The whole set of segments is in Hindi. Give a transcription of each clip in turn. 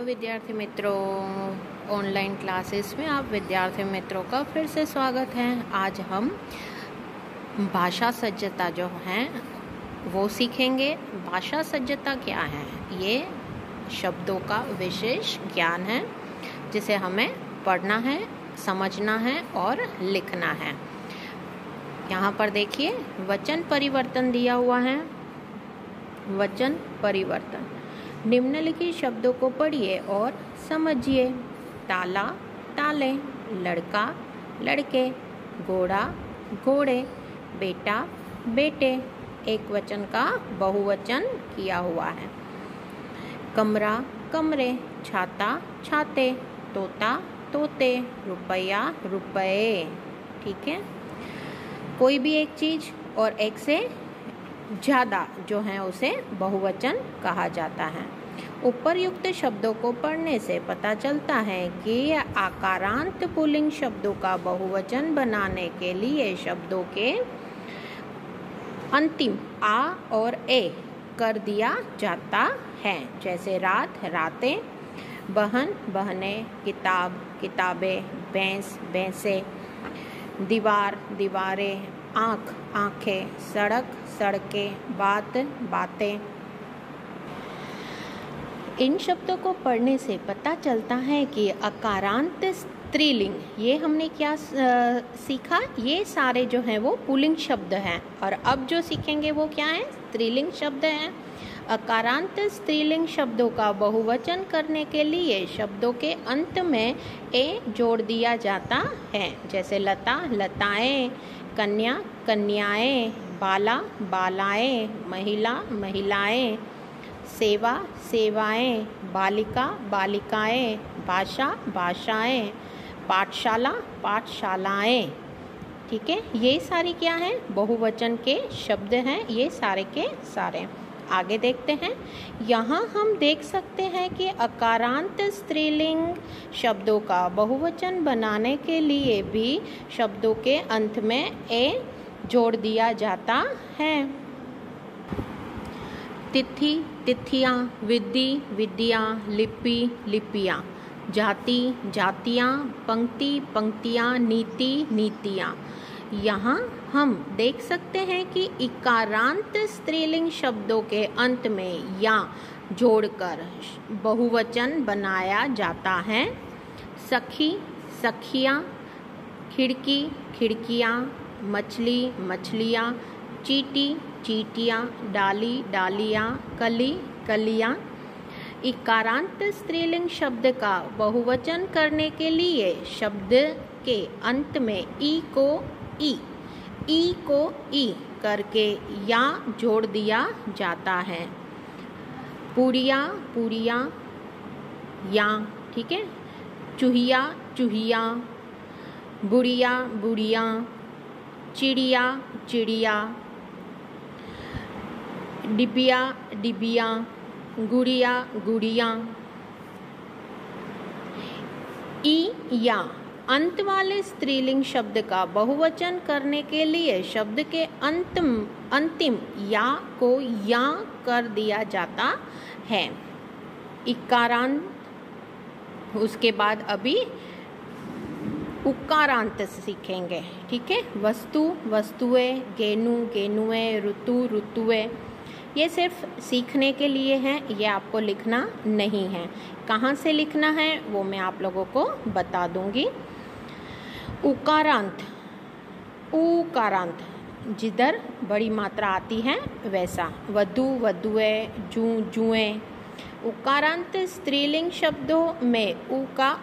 विद्यार्थी मित्रों, ऑनलाइन क्लासेस में आप विद्यार्थी मित्रों का फिर से स्वागत है। आज हम भाषा सज्जता जो है वो सीखेंगे। भाषा सज्जता क्या है? ये शब्दों का विशेष ज्ञान है जिसे हमें पढ़ना है, समझना है और लिखना है। यहाँ पर देखिए वचन परिवर्तन दिया हुआ है। वचन परिवर्तन, निम्नलिखित शब्दों को पढ़िए और समझिए। ताला, ताले, लड़का, लड़के, घोड़ा, घोड़े, बेटा, बेटे। एक वचन का बहुवचन किया हुआ है। कमरा, कमरे, छाता, छाते, तोता, तोते, रुपया, रुपये। ठीक है, कोई भी एक चीज और एक से ज़्यादा जो है उसे बहुवचन कहा जाता है। उपरयुक्त शब्दों को पढ़ने से पता चलता है कि आकारांत पुल्लिंग शब्दों का बहुवचन बनाने के लिए शब्दों के अंतिम आ और ए कर दिया जाता है। जैसे रात, रातें, बहन, बहनें, किताब, किताबें, भैंस, भैंसे, दीवार, दीवारें, आँख, आँखें, सड़क, सड़कें, बात, बातें। इन शब्दों को पढ़ने से पता चलता है कि अकारांत स्त्रीलिंग, ये हमने क्या सीखा? ये सारे जो हैं वो पुल्लिंग शब्द हैं और अब जो सीखेंगे वो क्या है? स्त्रीलिंग शब्द हैं। अकारांत स्त्रीलिंग शब्दों का बहुवचन करने के लिए शब्दों के अंत में ए जोड़ दिया जाता है। जैसे लता, लताएं, कन्या, कन्याएं, बाला, बालाएं, महिला, महिलाएं, सेवा, सेवाएं, बालिका, बालिकाएं, भाषा, भाषाएं, पाठशाला, पाठशालाएं। ठीक है, ये सारी क्या है? बहुवचन के शब्द हैं, ये सारे के सारे। आगे देखते हैं। यहाँ हम देख सकते हैं कि अकारांत स्त्रीलिंग शब्दों का बहुवचन बनाने के लिए भी शब्दों के अंत में ए जोड़ दिया जाता है। तिथि, तिथियाँ, विधि, विधियाँ, लिपि, लिपियाँ, जाति, जातियाँ, पंक्ति, पंक्तियाँ, नीति, नीतियाँ। यहाँ हम देख सकते हैं कि इकारांत स्त्रीलिंग शब्दों के अंत में या जोड़कर बहुवचन बनाया जाता है। सखी, सखियाँ, खिड़की, खिड़कियाँ, मछली, मछलियाँ, चींटी, चींटियाँ, डाली, डालियाँ, कली, कलियाँ। इकारांत स्त्रीलिंग शब्द का बहुवचन करने के लिए शब्द के अंत में ई को ई करके या जोड़ दिया जाता है। पूड़िया, पूड़िया, या। ठीक है, चूहिया, चूहिया, बुढ़िया, बुढ़िया, चिड़िया, चिड़िया, डिबिया, डिबिया, गुड़िया, गुड़िया। ई या अंत वाले स्त्रीलिंग शब्द का बहुवचन करने के लिए शब्द के अंतिम या को या कर दिया जाता है। इकारांत, उसके बाद अभी उकारांत सीखेंगे। ठीक है, वस्तु, वस्तुएं, गेनु, गेनुएं, ऋतु, ऋतुएं। ये सिर्फ सीखने के लिए हैं, ये आपको लिखना नहीं है। कहाँ से लिखना है वो मैं आप लोगों को बता दूंगी। उकारांत, उकारांत जिधर बड़ी मात्रा आती है वैसा। वधु, वधुएं, जू, जुएं। उकारांत स्त्रीलिंग शब्दों में ऊ का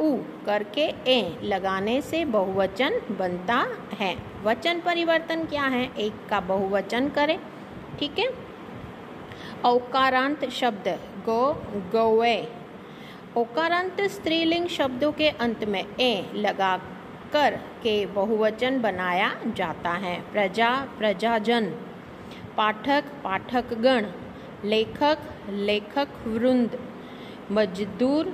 ऊ करके ए लगाने से बहुवचन बनता है। वचन परिवर्तन क्या है? एक का बहुवचन करें। ठीक है, औकारांत शब्द गो, गौवे। औकारांत स्त्रीलिंग शब्दों के अंत में ए लगा कर के बहुवचन बनाया जाता है। प्रजा, प्रजाजन, पाठक, पाठकगण, लेखक, लेखक वृंद, मजदूर,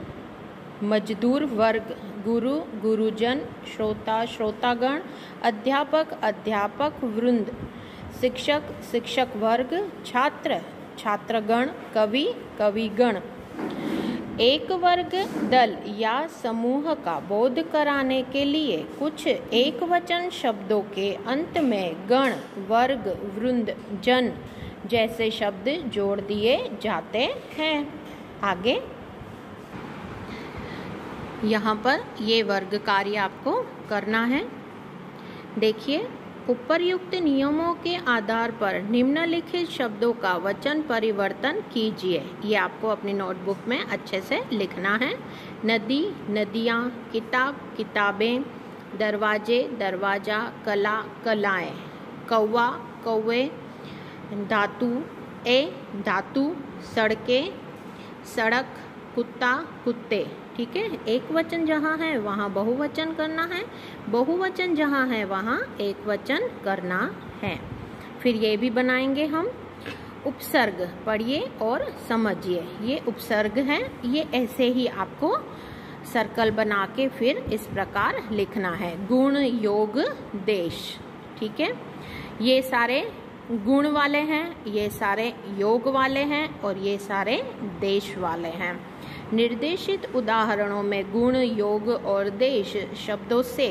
मजदूर वर्ग, गुरु, गुरुजन, श्रोता, श्रोतागण, अध्यापक, अध्यापक वृंद, शिक्षक, शिक्षक वर्ग, छात्र, छात्रगण, कवि, कविगण। एक वर्ग, दल या समूह का बोध कराने के लिए कुछ एकवचन शब्दों के अंत में गण, वर्ग, वृंद, जन जैसे शब्द जोड़ दिए जाते हैं। आगे यहाँ पर ये वर्ग कार्य आपको करना है। देखिए, उपर्युक्त नियमों के आधार पर निम्नलिखित शब्दों का वचन परिवर्तन कीजिए। ये आपको अपनी नोटबुक में अच्छे से लिखना है। नदी, नदियाँ, किताब, किताबें, दरवाजे, दरवाजा, कला, कलाएं, कौवा, कौवे, धातु, धातु, सड़कें, सड़क, कुत्ता, कुत्ते। ठीक है, एक वचन जहाँ है वहाँ बहुवचन करना है, बहुवचन जहाँ है वहाँ एक वचन करना है। फिर ये भी बनाएंगे हम उपसर्ग। पढ़िए और समझिए। ये उपसर्ग है, ये ऐसे ही आपको सर्कल बना के फिर इस प्रकार लिखना है। गुण, योग, देश। ठीक है, ये सारे गुण वाले हैं, ये सारे योग वाले हैं और ये सारे देश वाले हैं। निर्देशित उदाहरणों में गुण, योग और देश शब्दों से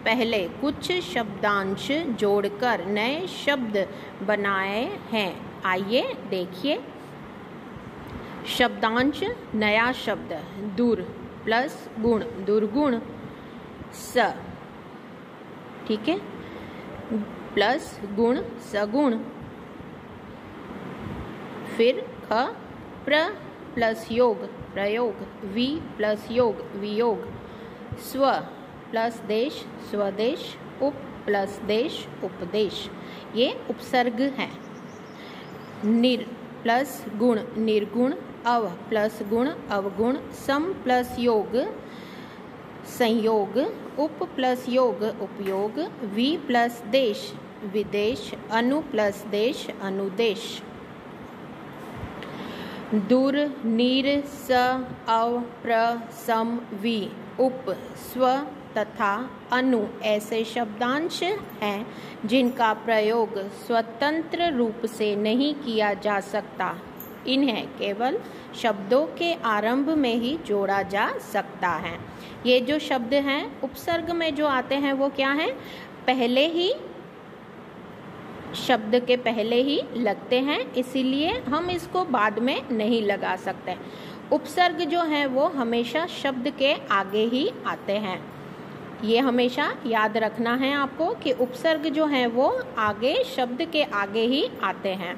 पहले कुछ शब्दांश जोड़कर नए शब्द बनाए हैं। आइए देखिए। शब्दांश, नया शब्द दूर प्लस गुण, दुर्गुण, स। ठीक है, प्लस गुण, सगुण। फिर ख, प्र प्लस योग, प्रयोग, वी प्लस योग, वियोग। स्व प्लस देश, स्वदेश। उप प्लस देश, उपदेश। ये उपसर्ग है। निर प्लस गुण, निर्गुण। अव प्लस गुण, अवगुण। सम प्लस योग, संयोग। उप प्लस योग, उपयोग। वी प्लस देश, विदेश। अनु प्लस देश, अनुदेश। दूर, नीर, स, अव, प्र, सम, वी, उप, स्व तथा अनु ऐसे शब्दांश हैं जिनका प्रयोग स्वतंत्र रूप से नहीं किया जा सकता। इन्हें केवल शब्दों के आरंभ में ही जोड़ा जा सकता है। ये जो शब्द हैं उपसर्ग में जो आते हैं वो क्या हैं? पहले ही शब्द के पहले ही लगते हैं, इसीलिए हम इसको बाद में नहीं लगा सकते। उपसर्ग जो है वो हमेशा शब्द के आगे ही आते हैं। ये हमेशा याद रखना है आपको कि उपसर्ग जो है वो आगे शब्द के आगे ही आते हैं।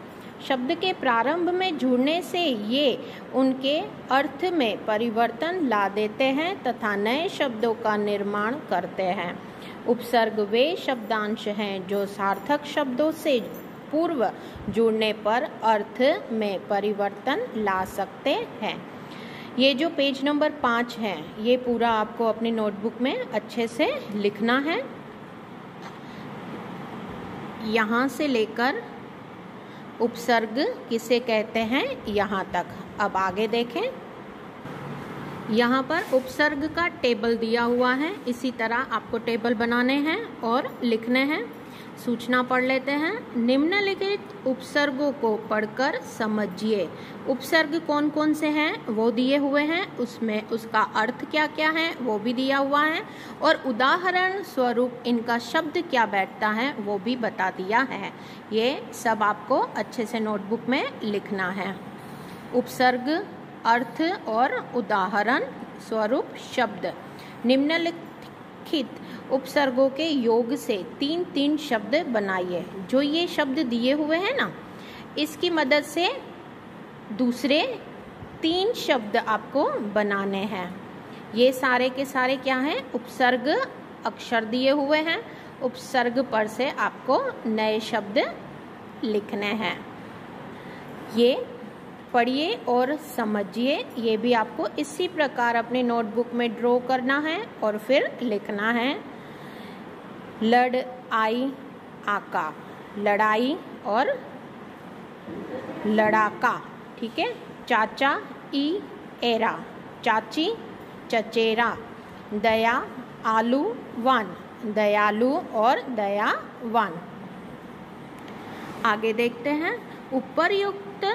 शब्द के प्रारंभ में जुड़ने से ये उनके अर्थ में परिवर्तन ला देते हैं तथा नए शब्दों का निर्माण करते हैं। उपसर्ग वे शब्दांश हैं जो सार्थक शब्दों से पूर्व जुड़ने पर अर्थ में परिवर्तन ला सकते हैं। ये जो पेज नंबर 5 है ये पूरा आपको अपनी नोटबुक में अच्छे से लिखना है। यहाँ से लेकर उपसर्ग किसे कहते हैं यहाँ तक। अब आगे देखें, यहाँ पर उपसर्ग का टेबल दिया हुआ है। इसी तरह आपको टेबल बनाने हैं और लिखने हैं। सूचना पढ़ लेते हैं। निम्नलिखित उपसर्गों को पढ़कर समझिए। उपसर्ग कौन कौन से हैं वो दिए हुए हैं, उसमें उसका अर्थ क्या क्या है वो भी दिया हुआ है और उदाहरण स्वरूप इनका शब्द क्या बैठता है वो भी बता दिया है। ये सब आपको अच्छे से नोटबुक में लिखना है। उपसर्ग, अर्थ और उदाहरण स्वरूप शब्द। निम्नलिखित उपसर्गों के योग से 3-3 शब्द बनाइए। जो ये शब्द दिए हुए हैं ना, इसकी मदद से दूसरे 3 शब्द आपको बनाने हैं। ये सारे के सारे क्या हैं? उपसर्ग अक्षर दिए हुए हैं। उपसर्ग पर से आपको नए शब्द लिखने हैं। ये पढ़िए और समझिए। ये भी आपको इसी प्रकार अपनी नोटबुक में ड्रॉ करना है और फिर लिखना है। लड़, आई, आका, लड़ाई और लड़ाका। ठीक है। चाचा, ई, एरा, चाची, चचेरा। दया, आलू, वन, दयालु और दयावान। आगे देखते हैं। उपर्युक्त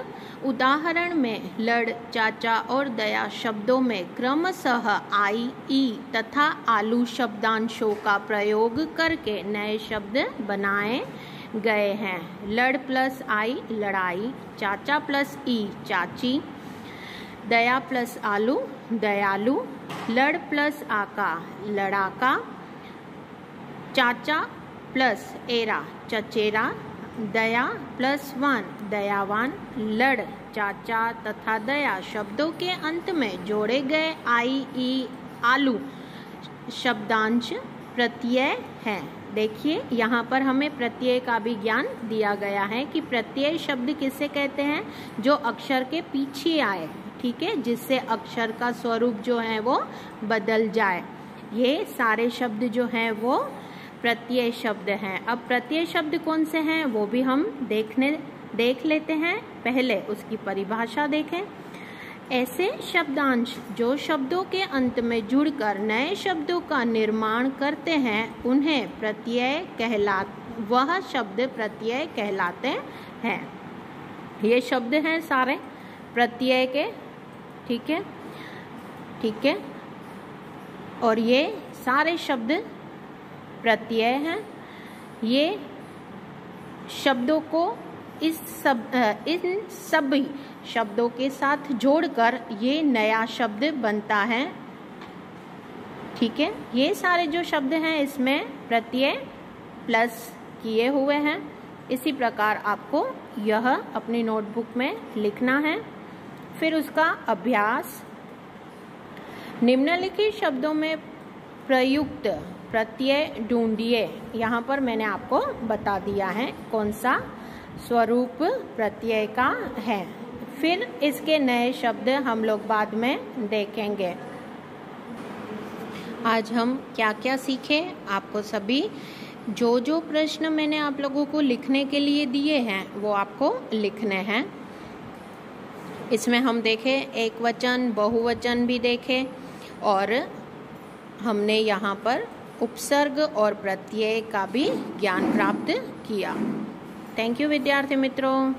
उदाहरण में लड़, चाचा और दया शब्दों में क्रमशः आई, ई तथा आलू शब्दांशों का प्रयोग करके नए शब्द बनाए गए हैं। लड़ प्लस आई लड़ाई, चाचा प्लस ई चाची, दया प्लस आलू दयालु, लड़ प्लस आका लड़ाका, चाचा प्लस एरा चचेरा, दया प्लस वान दयावान। लड़, चाचा तथा दया शब्दों के अंत में जोड़े गए आई, ई, आलू शब्दांश प्रत्यय हैं। देखिए यहाँ पर हमें प्रत्यय का भी ज्ञान दिया गया है कि प्रत्यय शब्द किसे कहते हैं, जो अक्षर के पीछे आए, ठीक है, जिससे अक्षर का स्वरूप जो है वो बदल जाए। ये सारे शब्द जो हैं वो प्रत्यय शब्द हैं। अब प्रत्यय शब्द कौन से हैं वो भी हम देख लेते हैं। पहले उसकी परिभाषा देखें। ऐसे शब्दांश जो शब्दों के अंत में जुड़कर नए शब्दों का निर्माण करते हैं उन्हें वह शब्द प्रत्यय कहलाते हैं। ये शब्द हैं सारे प्रत्यय के, ठीक है, और ये सारे शब्द प्रत्यय हैं। ये शब्दों को इन सभी शब्दों के साथ जोड़कर ये नया शब्द बनता है, ठीक है। ये सारे जो शब्द हैं इसमें प्रत्यय प्लस किए हुए हैं। इसी प्रकार आपको यह अपनी नोटबुक में लिखना है। फिर उसका अभ्यास, निम्नलिखित शब्दों में प्रयुक्त प्रत्यय ढूंढिए। यहाँ पर मैंने आपको बता दिया है कौन सा स्वरूप प्रत्यय का है। फिर इसके नए शब्द हम लोग बाद में देखेंगे। आज हम क्या क्या सीखे, आपको सभी जो प्रश्न मैंने आप लोगों को लिखने के लिए दिए हैं वो आपको लिखने हैं। इसमें हम देखे एक वचन, बहुवचन भी देखे और हमने यहाँ पर उपसर्ग और प्रत्यय का भी ज्ञान प्राप्त किया। थैंक यू विद्यार्थी मित्रों।